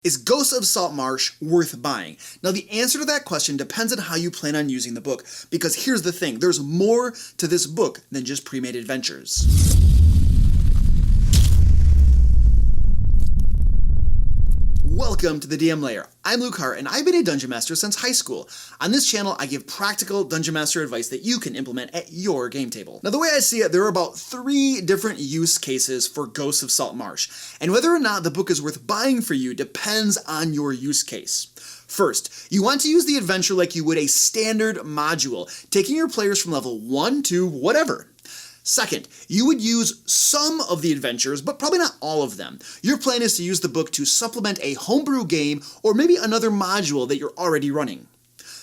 Is Ghosts of Saltmarsh worth buying? Now the answer to that question depends on how you plan on using the book, because here's the thing, there's more to this book than just pre-made adventures. Welcome to the DM Lair. I'm Luke Hart, and I've been a Dungeon Master since high school. On this channel, I give practical Dungeon Master advice that you can implement at your game table. Now, the way I see it, there are about 3 different use cases for Ghosts of Saltmarsh, and whether or not the book is worth buying for you depends on your use case. First, you want to use the adventure like you would a standard module, taking your players from level 1 to whatever. Second, you would use some of the adventures, but probably not all of them. Your plan is to use the book to supplement a homebrew game or maybe another module that you're already running.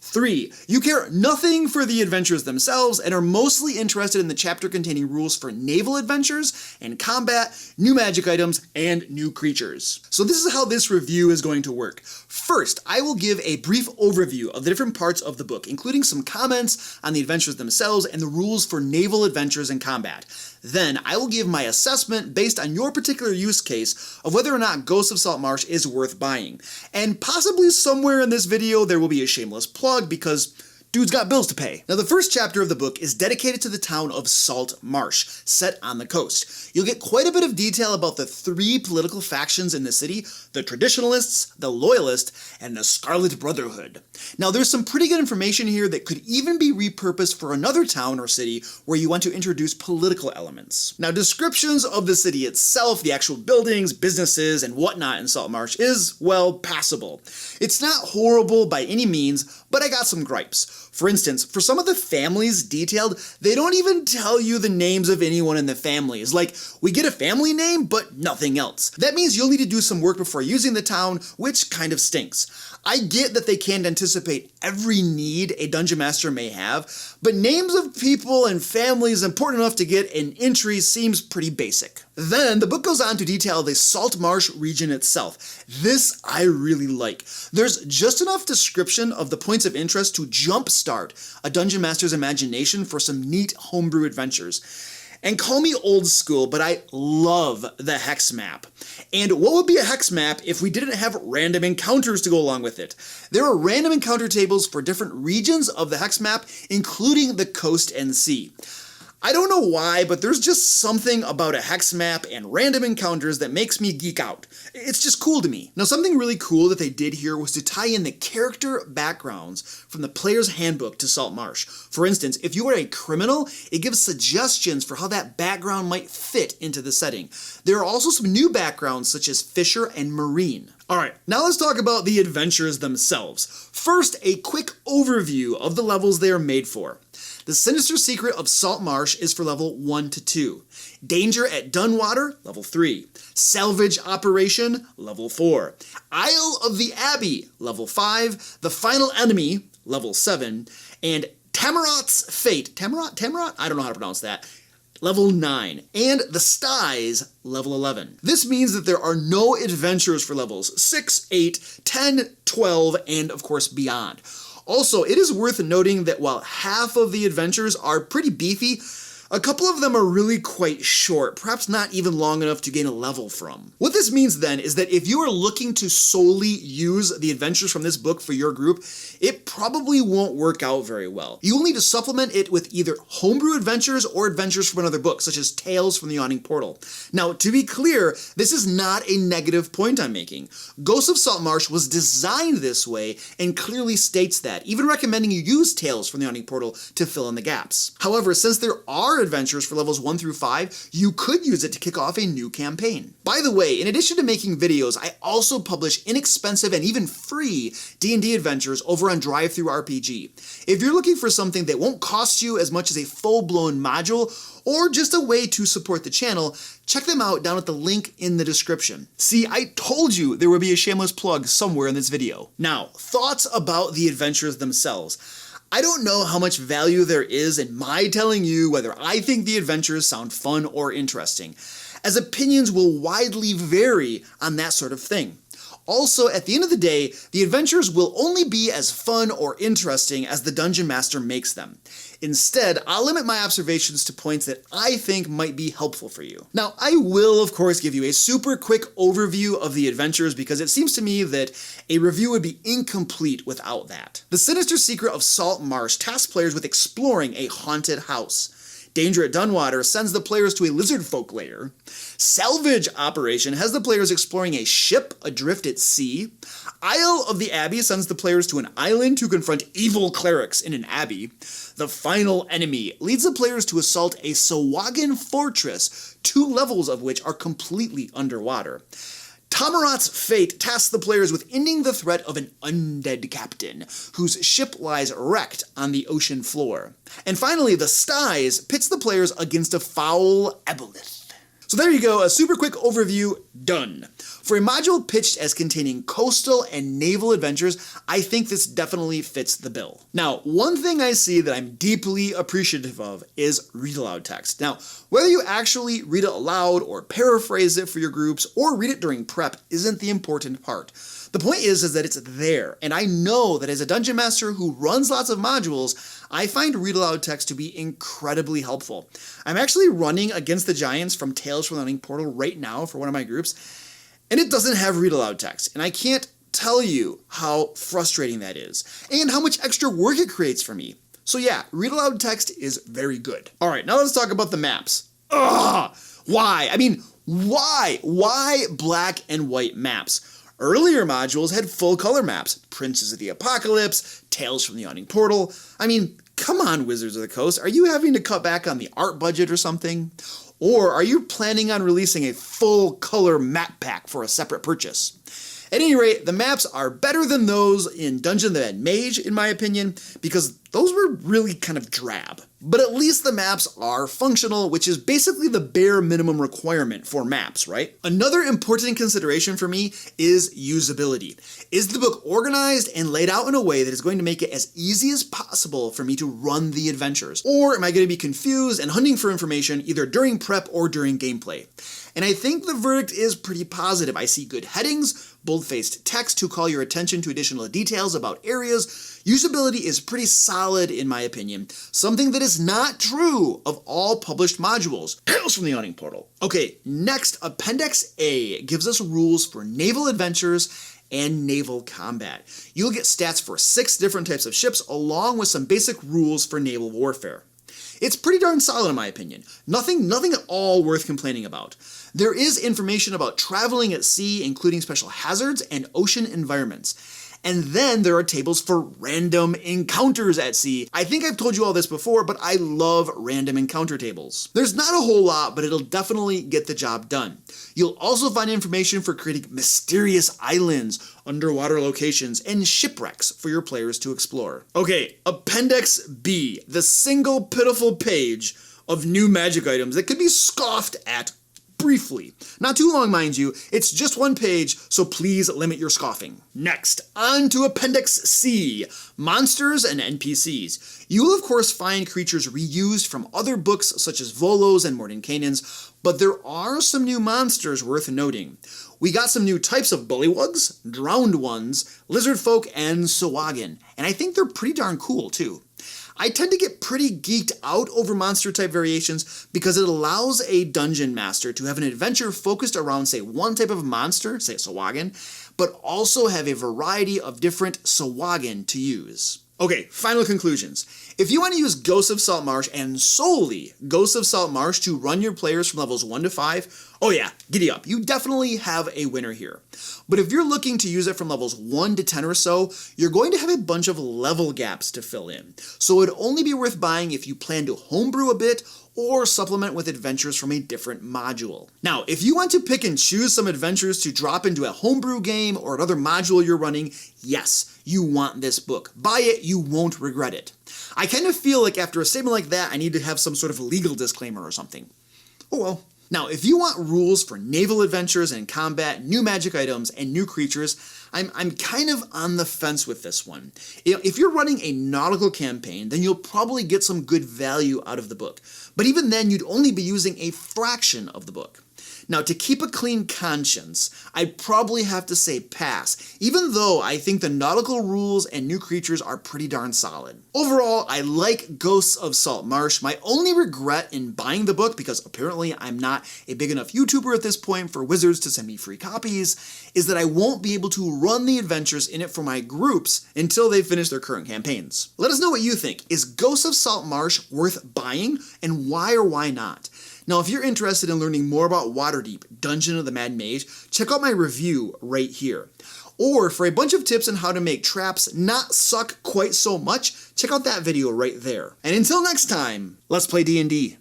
3, you care nothing for the adventures themselves and are mostly interested in the chapter containing rules for naval adventures and combat, new magic items, and new creatures. So this is how this review is going to work. First, I will give a brief overview of the different parts of the book, including some comments on the adventures themselves and the rules for naval adventures and combat. Then, I will give my assessment based on your particular use case of whether or not Ghosts of Saltmarsh is worth buying. And possibly somewhere in this video there will be a shameless plug because dude's got bills to pay. Now, the first chapter of the book is dedicated to the town of Saltmarsh, set on the coast. You'll get quite a bit of detail about the 3 political factions in the city: the Traditionalists, the Loyalists, and the Scarlet Brotherhood. Now, there's some pretty good information here that could even be repurposed for another town or city where you want to introduce political elements. Now, descriptions of the city itself, the actual buildings, businesses, and whatnot in Saltmarsh is, well, passable. It's not horrible by any means, but I got some gripes. For instance, for some of the families detailed, they don't even tell you the names of anyone in the families. Like, we get a family name, but nothing else. That means you'll need to do some work before using the town, which kind of stinks. I get that they can't anticipate every need a Dungeon Master may have, but names of people and families important enough to get an entry seems pretty basic. Then, the book goes on to detail the Saltmarsh region itself. This I really like. There's just enough description of the points of interest to jumpstart a Dungeon Master's imagination for some neat homebrew adventures. And call me old school, but I love the hex map. And what would be a hex map if we didn't have random encounters to go along with it? There are random encounter tables for different regions of the hex map, including the coast and sea. I don't know why, but there's just something about a hex map and random encounters that makes me geek out. It's just cool to me. Now, something really cool that they did here was to tie in the character backgrounds from the player's handbook to Saltmarsh. For instance, if you are a criminal, it gives suggestions for how that background might fit into the setting. There are also some new backgrounds such as Fisher and Marine. Alright, now let's talk about the adventures themselves. First, a quick overview of the levels they are made for. The Sinister Secret of Saltmarsh is for level 1 to 2. Danger at Dunwater, level 3. Salvage Operation, level 4. Isle of the Abbey, level 5. The Final Enemy, level 7. And Tamarot's Fate, Tamarot? I don't know how to pronounce that. Level 9, and the Styes, level 11. This means that there are no adventures for levels 6, 8, 10, 12, and of course beyond. Also, it is worth noting that while half of the adventures are pretty beefy, a couple of them are really quite short, perhaps not even long enough to gain a level from. What this means then is that if you are looking to solely use the adventures from this book for your group, it probably won't work out very well. You will need to supplement it with either homebrew adventures or adventures from another book, such as Tales from the Yawning Portal. Now, to be clear, this is not a negative point I'm making. Ghosts of Saltmarsh was designed this way and clearly states that, even recommending you use Tales from the Yawning Portal to fill in the gaps. However, since there are adventures for levels 1 through 5, you could use it to kick off a new campaign. By the way, in addition to making videos, I also publish inexpensive and even free D&D adventures over on DriveThruRPG. If you're looking for something that won't cost you as much as a full-blown module, or just a way to support the channel, check them out down at the link in the description. See, I told you there would be a shameless plug somewhere in this video. Now, thoughts about the adventures themselves. I don't know how much value there is in my telling you whether I think the adventures sound fun or interesting, as opinions will widely vary on that sort of thing. Also, at the end of the day, the adventures will only be as fun or interesting as the Dungeon Master makes them. Instead, I'll limit my observations to points that I think might be helpful for you. Now, I will, of course, give you a super quick overview of the adventures because it seems to me that a review would be incomplete without that. The Sinister Secret of Saltmarsh tasks players with exploring a haunted house. Danger at Dunwater sends the players to a lizard folk lair. Salvage Operation has the players exploring a ship adrift at sea. Isle of the Abbey sends the players to an island to confront evil clerics in an abbey. The Final Enemy leads the players to assault a Sahuagin fortress, 2 levels of which are completely underwater. Tamarat's Fate tasks the players with ending the threat of an undead captain, whose ship lies wrecked on the ocean floor. And finally, The Styes pits the players against a foul aboleth. So there you go, a super quick overview, done. For a module pitched as containing coastal and naval adventures, I think this definitely fits the bill. Now, one thing I see that I'm deeply appreciative of is read aloud text. Now, whether you actually read it aloud or paraphrase it for your groups or read it during prep isn't the important part. The point is that it's there, and I know that as a Dungeon Master who runs lots of modules, I find read aloud text to be incredibly helpful. I'm actually running Against the Giants from Tales from the Unofficial Portal right now for one of my groups, and it doesn't have read aloud text, and I can't tell you how frustrating that is, and how much extra work it creates for me. So yeah, read aloud text is very good. Alright, now let's talk about the maps. Ugh! Why? I mean, why? Why black and white maps? Earlier modules had full color maps. Princes of the Apocalypse, Tales from the Unofficial Portal. I mean, come on, Wizards of the Coast. Are you having to cut back on the art budget or something? Or are you planning on releasing a full color map pack for a separate purchase? At any rate, the maps are better than those in Dungeon and Mage, in my opinion, because those were really kind of drab. But at least the maps are functional, which is basically the bare minimum requirement for maps, right? Another important consideration for me is usability. Is the book organized and laid out in a way that is going to make it as easy as possible for me to run the adventures? Or am I going to be confused and hunting for information either during prep or during gameplay? And I think the verdict is pretty positive. I see good headings, bold-faced text to call your attention to additional details about areas. Usability is pretty solid in my opinion, something that is not true of all published modules. Tales from the Unofficial Portal. Okay, next, Appendix A gives us rules for naval adventures and naval combat. You'll get stats for 6 different types of ships along with some basic rules for naval warfare. It's pretty darn solid in my opinion. Nothing at all worth complaining about. There is information about traveling at sea, including special hazards and ocean environments. And then there are tables for random encounters at sea. I think I've told you all this before, but I love random encounter tables. There's not a whole lot, but it'll definitely get the job done. You'll also find information for creating mysterious islands, underwater locations, and shipwrecks for your players to explore. Okay, Appendix B, the single pitiful page of new magic items that could be scoffed at briefly. Not too long, mind you, it's just 1 page, so please limit your scoffing. Next, on to Appendix C, Monsters and NPCs. You will of course find creatures reused from other books such as Volos and Mordenkainen's, but there are some new monsters worth noting. We got some new types of bullywugs, drowned ones, lizard folk, and Sahuagin, and I think they're pretty darn cool too. I tend to get pretty geeked out over monster type variations because it allows a dungeon master to have an adventure focused around, say, one type of monster, say a Sahuagin, but also have a variety of different Sahuagin to use. Okay, final conclusions. If you want to use Ghosts of Saltmarsh and solely Ghosts of Saltmarsh to run your players from levels 1 to 5, oh yeah, giddy up. You definitely have a winner here. But if you're looking to use it from levels 1 to 10 or so, you're going to have a bunch of level gaps to fill in. So it'd only be worth buying if you plan to homebrew a bit or supplement with adventures from a different module. Now, if you want to pick and choose some adventures to drop into a homebrew game or another module you're running, yes, you want this book. Buy it, you won't regret it. I kind of feel like after a statement like that, I need to have some sort of legal disclaimer or something. Oh well. Now, if you want rules for naval adventures and combat, new magic items, and new creatures, I'm kind of on the fence with this one. If you're running a nautical campaign, then you'll probably get some good value out of the book. But even then, you'd only be using a fraction of the book. Now, to keep a clean conscience, I'd probably have to say pass, even though I think the nautical rules and new creatures are pretty darn solid. Overall, I like Ghosts of Saltmarsh. My only regret in buying the book, because apparently I'm not a big enough YouTuber at this point for Wizards to send me free copies, is that I won't be able to run the adventures in it for my groups until they finish their current campaigns. Let us know what you think. Is Ghosts of Saltmarsh worth buying, and why or why not? Now, if you're interested in learning more about Waterdeep, Dungeon of the Mad Mage, check out my review right here. Or for a bunch of tips on how to make traps not suck quite so much, check out that video right there. And until next time, let's play D&D.